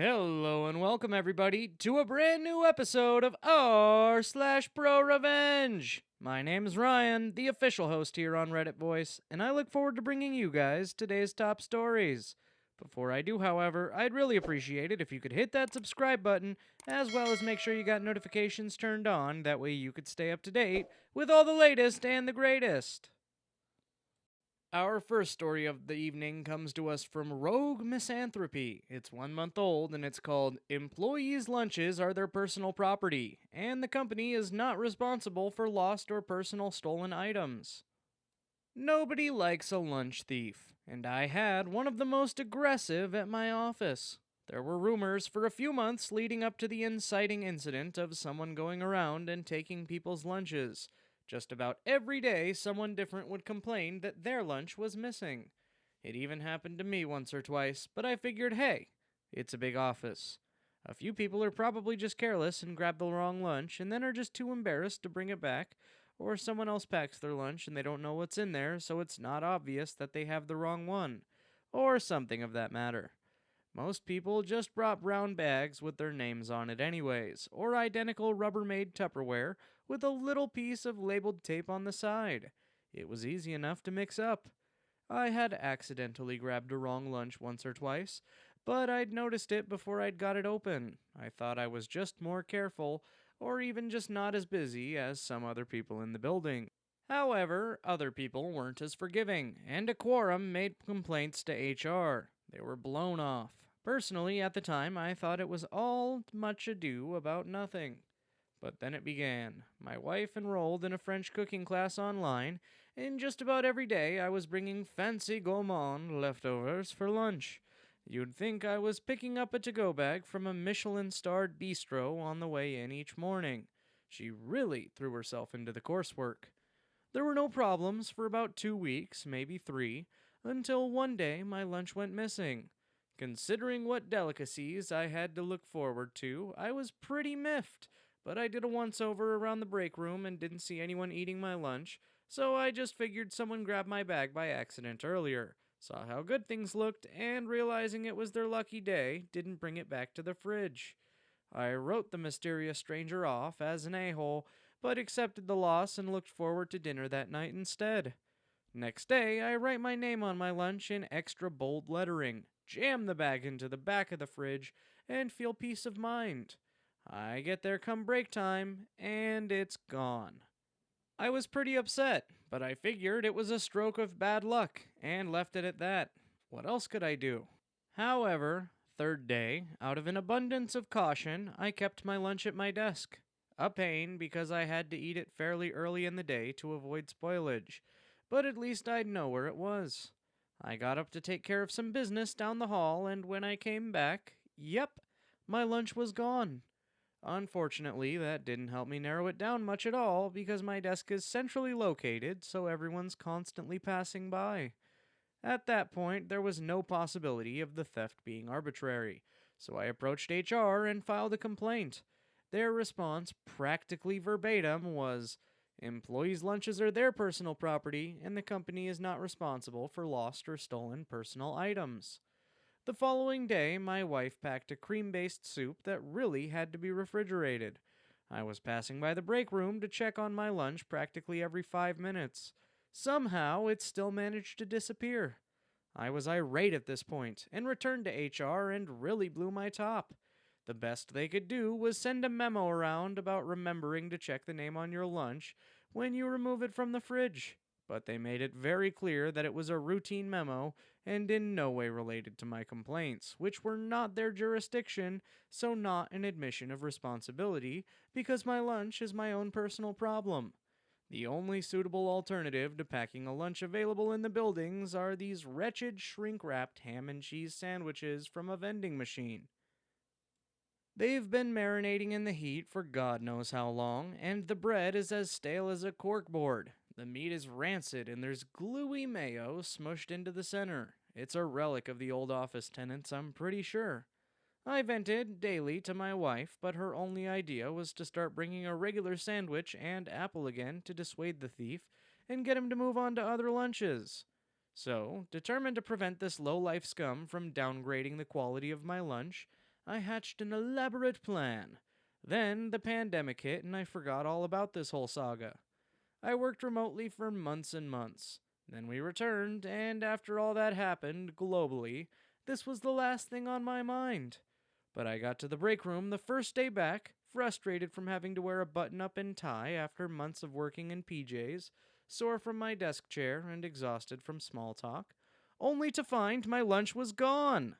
Hello and welcome everybody to a brand new episode of r/ProRevenge. My name is Ryan, the official host here on Reddit Voice, and I look forward to bringing you guys today's top stories. Before I do, however, I'd really appreciate it if you could hit that subscribe button, as well as make sure you got notifications turned on, that way you could stay up to date with all the latest and the greatest. Our first story of the evening comes to us from Rogue Misanthropy. It's 1 month old and it's called Employees' Lunches Are Their Personal Property, and the company is not responsible for lost or personal stolen items. Nobody likes a lunch thief, and I had one of the most aggressive at my office. There were rumors for a few months leading up to the inciting incident of someone going around and taking people's lunches. Just about every day, someone different would complain that their lunch was missing. It even happened to me once or twice, but I figured, hey, it's a big office. A few people are probably just careless and grab the wrong lunch and then are just too embarrassed to bring it back, or someone else packs their lunch and they don't know what's in there, so it's not obvious that they have the wrong one, or something of that matter. Most people just brought brown bags with their names on it anyways, or identical Rubbermaid Tupperware with a little piece of labeled tape on the side. It was easy enough to mix up. I had accidentally grabbed a wrong lunch once or twice, but I'd noticed it before I'd got it open. I thought I was just more careful, or even just not as busy as some other people in the building. However, other people weren't as forgiving, and a quorum made complaints to HR. They were blown off. Personally, at the time, I thought it was all much ado about nothing. But then it began. My wife enrolled in a French cooking class online, and just about every day I was bringing fancy gourmand leftovers for lunch. You'd think I was picking up a to-go bag from a Michelin-starred bistro on the way in each morning. She really threw herself into the coursework. There were no problems for about 2 weeks, maybe 3, until one day my lunch went missing. Considering what delicacies I had to look forward to, I was pretty miffed, but I did a once-over around the break room and didn't see anyone eating my lunch, so I just figured someone grabbed my bag by accident earlier, saw how good things looked, and realizing it was their lucky day, didn't bring it back to the fridge. I wrote the mysterious stranger off as an a-hole, but accepted the loss and looked forward to dinner that night instead. Next day, I write my name on my lunch in extra bold lettering, jam the bag into the back of the fridge, and feel peace of mind. I get there come break time, and it's gone. I was pretty upset, but I figured it was a stroke of bad luck, and left it at that. What else could I do? However, third day, out of an abundance of caution, I kept my lunch at my desk. A pain because I had to eat it fairly early in the day to avoid spoilage, but at least I'd know where it was. I got up to take care of some business down the hall, and when I came back, yep, my lunch was gone. Unfortunately, that didn't help me narrow it down much at all because my desk is centrally located, so everyone's constantly passing by. At that point, there was no possibility of the theft being arbitrary, so I approached HR and filed a complaint. Their response, practically verbatim, was, "Employees' lunches are their personal property, and the company is not responsible for lost or stolen personal items." The following day, my wife packed a cream-based soup that really had to be refrigerated. I was passing by the break room to check on my lunch practically every 5 minutes. Somehow, it still managed to disappear. I was irate at this point, and returned to HR and really blew my top. The best they could do was send a memo around about remembering to check the name on your lunch when you remove it from the fridge. But they made it very clear that it was a routine memo and in no way related to my complaints, which were not their jurisdiction, so not an admission of responsibility, because my lunch is my own personal problem. The only suitable alternative to packing a lunch available in the buildings are these wretched shrink-wrapped ham and cheese sandwiches from a vending machine. They've been marinating in the heat for God knows how long, and the bread is as stale as a corkboard. The meat is rancid, and there's gluey mayo smushed into the center. It's a relic of the old office tenants, I'm pretty sure. I vented daily to my wife, but her only idea was to start bringing a regular sandwich and apple again to dissuade the thief and get him to move on to other lunches. So, determined to prevent this low-life scum from downgrading the quality of my lunch, I hatched an elaborate plan. Then the pandemic hit and I forgot all about this whole saga. I worked remotely for months and months. Then we returned, and after all that happened globally, this was the last thing on my mind. But I got to the break room the first day back, frustrated from having to wear a button up and tie after months of working in PJs, sore from my desk chair and exhausted from small talk, only to find my lunch was gone.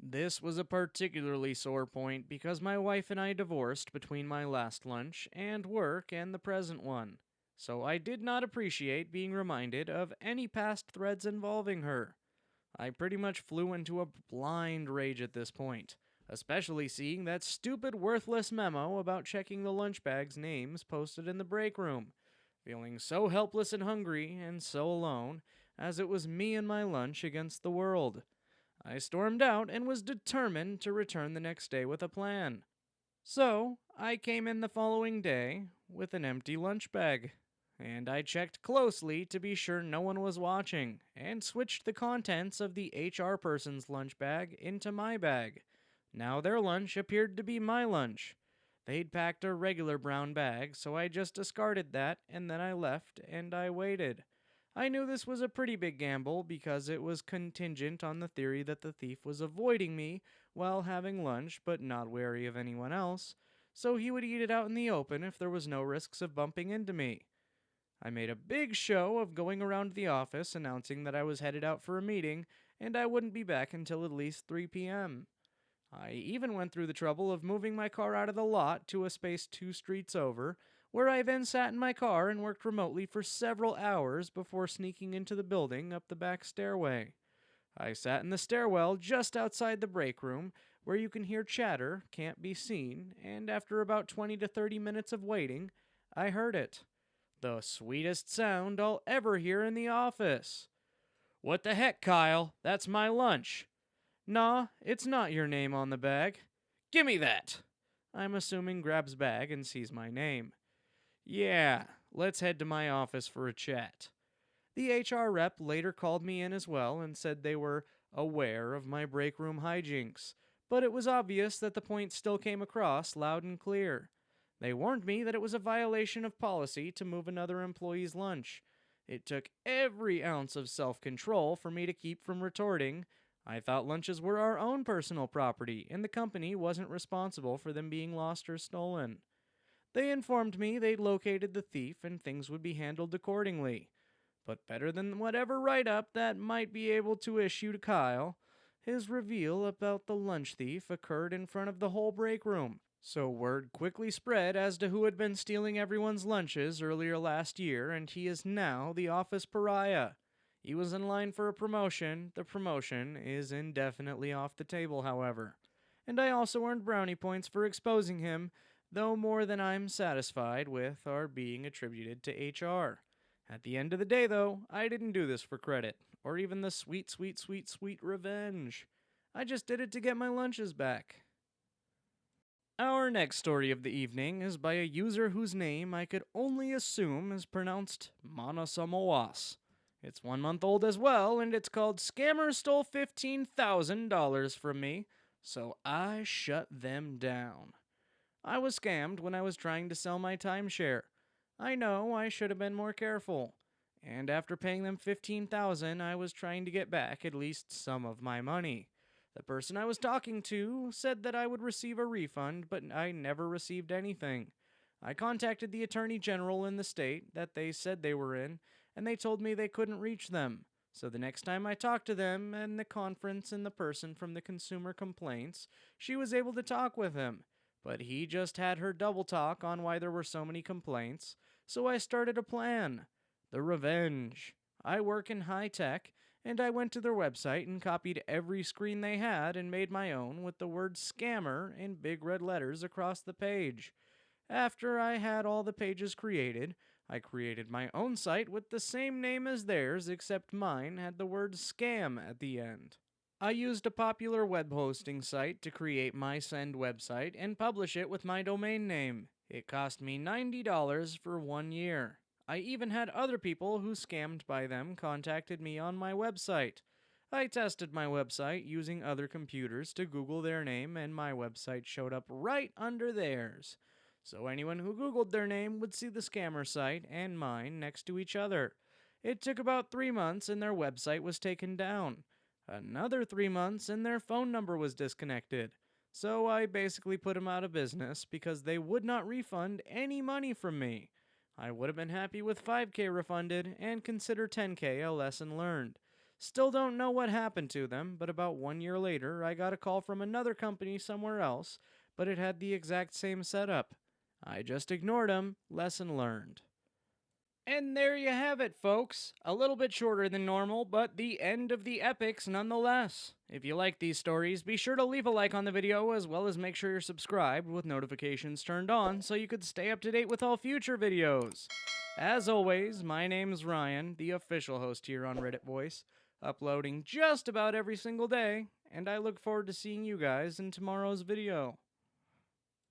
This was a particularly sore point because my wife and I divorced between my last lunch and work and the present one, so I did not appreciate being reminded of any past threads involving her. I pretty much flew into a blind rage at this point, especially seeing that stupid worthless memo about checking the lunch bag's names posted in the break room, feeling so helpless and hungry and so alone, as it was me and my lunch against the world. I stormed out and was determined to return the next day with a plan. So, I came in the following day with an empty lunch bag, and I checked closely to be sure no one was watching, and switched the contents of the HR person's lunch bag into my bag. Now their lunch appeared to be my lunch. They'd packed a regular brown bag, so I just discarded that, and then I left, and I waited. I knew this was a pretty big gamble because it was contingent on the theory that the thief was avoiding me while having lunch but not wary of anyone else, so he would eat it out in the open if there was no risks of bumping into me. I made a big show of going around the office announcing that I was headed out for a meeting and I wouldn't be back until at least 3 p.m. I even went through the trouble of moving my car out of the lot to a space 2 streets over, where I then sat in my car and worked remotely for several hours before sneaking into the building up the back stairway. I sat in the stairwell just outside the break room, where you can hear chatter, can't be seen, and after about 20 to 30 minutes of waiting, I heard it. The sweetest sound I'll ever hear in the office. "What the heck, Kyle? That's my lunch." "Nah, it's not your name on the bag." "Gimme that." I'm assuming grabs bag and sees my name. "Yeah, let's head to my office for a chat." The HR rep later called me in as well and said they were aware of my break room hijinks, but it was obvious that the point still came across loud and clear. They warned me that it was a violation of policy to move another employee's lunch. It took every ounce of self-control for me to keep from retorting, "I thought lunches were our own personal property, and the company wasn't responsible for them being lost or stolen." They informed me they'd located the thief and things would be handled accordingly. But better than whatever write-up that might be able to issue to Kyle, his reveal about the lunch thief occurred in front of the whole break room. So word quickly spread as to who had been stealing everyone's lunches earlier last year, and he is now the office pariah. He was in line for a promotion. The promotion is indefinitely off the table, however. And I also earned brownie points for exposing him, though more than I'm satisfied with are being attributed to HR. At the end of the day, though, I didn't do this for credit, or even the sweet, sweet, sweet, sweet revenge. I just did it to get my lunches back. Our next story of the evening is by a user whose name I could only assume is pronounced Manasamoas. It's 1 month old as well, and it's called "Scammers Stole $15,000 from Me, so I shut them down." I was scammed when I was trying to sell my timeshare. I know I should have been more careful. And after paying them $15,000, I was trying to get back at least some of my money. The person I was talking to said that I would receive a refund, but I never received anything. I contacted the Attorney General in the state that they said they were in, and they told me they couldn't reach them. So the next time I talked to them and the conference and the person from the Consumer Complaints, she was able to talk with him. But he just had her double talk on why there were so many complaints, so I started a plan. The Revenge. I work in high tech, and I went to their website and copied every screen they had and made my own with the word "scammer" in big red letters across the page. After I had all the pages created, I created my own site with the same name as theirs, except mine had the word "scam" at the end. I used a popular web hosting site to create my Send website and publish it with my domain name. It cost me $90 for 1 year. I even had other people who scammed by them contacted me on my website. I tested my website using other computers to Google their name, and my website showed up right under theirs. So anyone who Googled their name would see the scammer site and mine next to each other. It took about 3 months and their website was taken down. Another 3 months and their phone number was disconnected. So I basically put them out of business because they would not refund any money from me. I would have been happy with 5K refunded and consider 10K a lesson learned. Still don't know what happened to them, but about 1 year later, I got a call from another company somewhere else, but it had the exact same setup. I just ignored them. Lesson learned. And there you have it, folks. A little bit shorter than normal, but the end of the epics nonetheless. If you like these stories, be sure to leave a like on the video as well as make sure you're subscribed with notifications turned on so you could stay up to date with all future videos. As always, my name's Ryan, the official host here on Reddit Voice, uploading just about every single day, and I look forward to seeing you guys in tomorrow's video.